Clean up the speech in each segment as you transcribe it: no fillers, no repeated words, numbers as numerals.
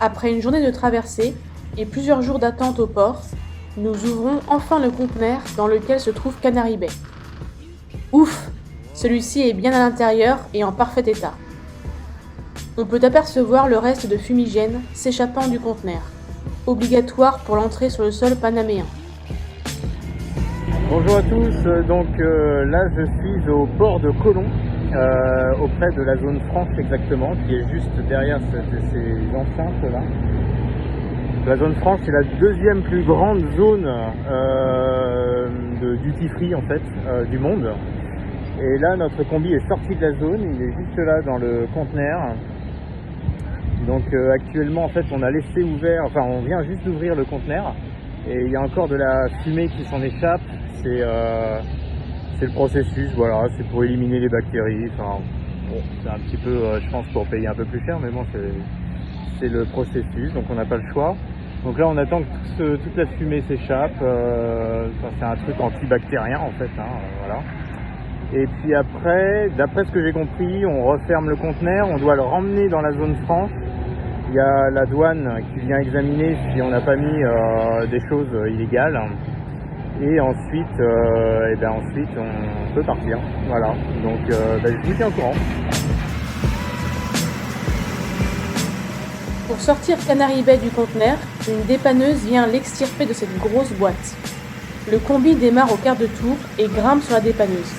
Après une journée de traversée et plusieurs jours d'attente au port, nous ouvrons enfin le conteneur dans lequel se trouve Canary Bay. Ouf! Celui-ci est bien à l'intérieur et en parfait état. On peut apercevoir le reste de fumigène s'échappant du conteneur, obligatoire pour l'entrée sur le sol panaméen. Bonjour à tous, là je suis au port de Colón, auprès de la zone franche exactement, qui est juste derrière ces enceintes là. La zone franche c'est la deuxième plus grande zone de duty free en fait du monde. Et là notre combi est sorti de la zone, il est juste là dans le conteneur. Donc actuellement en fait on a laissé ouvert, enfin on vient juste d'ouvrir le conteneur et il y a encore de la fumée qui s'en échappe. C'est le processus, voilà, c'est pour éliminer les bactéries. Enfin, bon, c'est un petit peu, je pense, pour payer un peu plus cher, mais bon, c'est le processus, donc on n'a pas le choix. Donc là, on attend que toute la fumée s'échappe. C'est un truc antibactérien en fait, voilà. Et puis après, d'après ce que j'ai compris, on referme le conteneur, on doit le ramener dans la zone franche. Il y a la douane qui vient examiner si on n'a pas mis des choses illégales. Et ensuite, on peut partir. Voilà. Donc, je vous tiens au courant. Pour sortir Canary Bay du conteneur, une dépanneuse vient l'extirper de cette grosse boîte. Le combi démarre au quart de tour et grimpe sur la dépanneuse.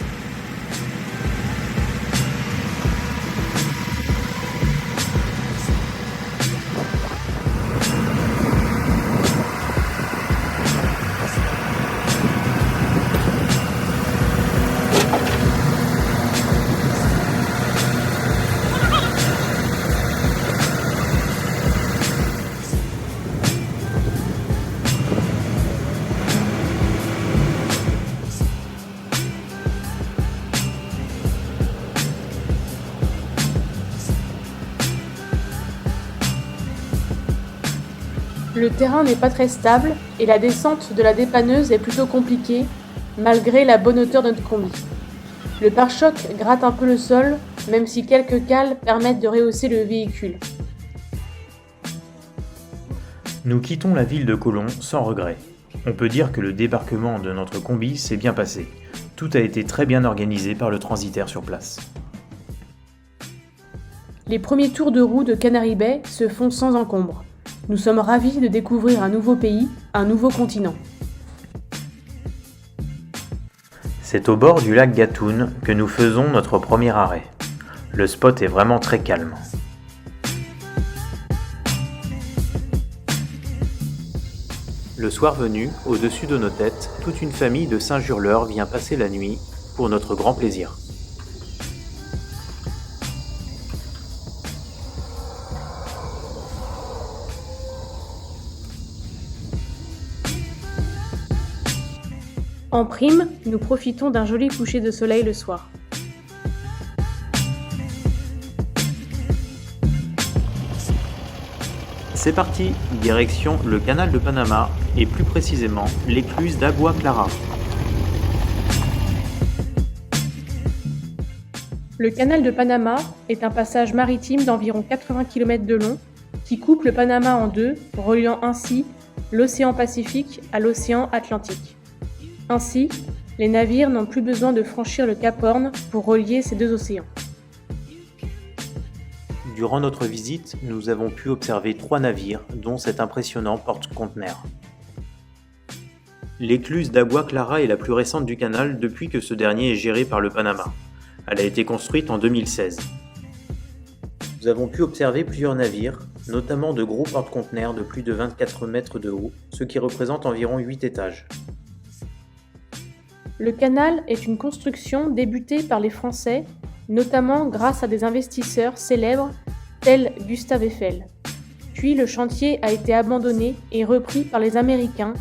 Le terrain n'est pas très stable et la descente de la dépanneuse est plutôt compliquée, malgré la bonne hauteur de notre combi. Le pare-choc gratte un peu le sol, même si quelques cales permettent de rehausser le véhicule. Nous quittons la ville de Colón sans regret. On peut dire que le débarquement de notre combi s'est bien passé. Tout a été très bien organisé par le transitaire sur place. Les premiers tours de roue de Canary Bay se font sans encombre. Nous sommes ravis de découvrir un nouveau pays, un nouveau continent. C'est au bord du lac Gatún que nous faisons notre premier arrêt. Le spot est vraiment très calme. Le soir venu, au-dessus de nos têtes, toute une famille de Saint-Jurleurs vient passer la nuit pour notre grand plaisir. En prime, nous profitons d'un joli coucher de soleil le soir. C'est parti, direction le canal de Panama et plus précisément l'écluse d'Agua Clara. Le canal de Panama est un passage maritime d'environ 80 km de long qui coupe le Panama en deux, reliant ainsi l'océan Pacifique à l'océan Atlantique. Ainsi, les navires n'ont plus besoin de franchir le Cap Horn pour relier ces deux océans. Durant notre visite, nous avons pu observer 3 navires, dont cet impressionnant porte-conteneur. L'écluse d'Agua Clara est la plus récente du canal depuis que ce dernier est géré par le Panama. Elle a été construite en 2016. Nous avons pu observer plusieurs navires, notamment de gros porte-conteneurs de plus de 24 mètres de haut, ce qui représente environ 8 étages. Le canal est une construction débutée par les Français, notamment grâce à des investisseurs célèbres tels Gustave Eiffel. Puis le chantier a été abandonné et repris par les Américains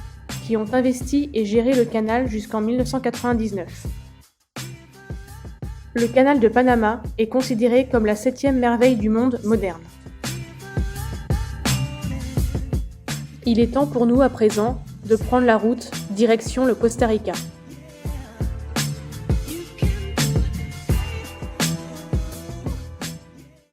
qui ont investi et géré le canal jusqu'en 1999. Le canal de Panama est considéré comme la 7e merveille du monde moderne. Il est temps pour nous à présent de prendre la route direction le Costa Rica.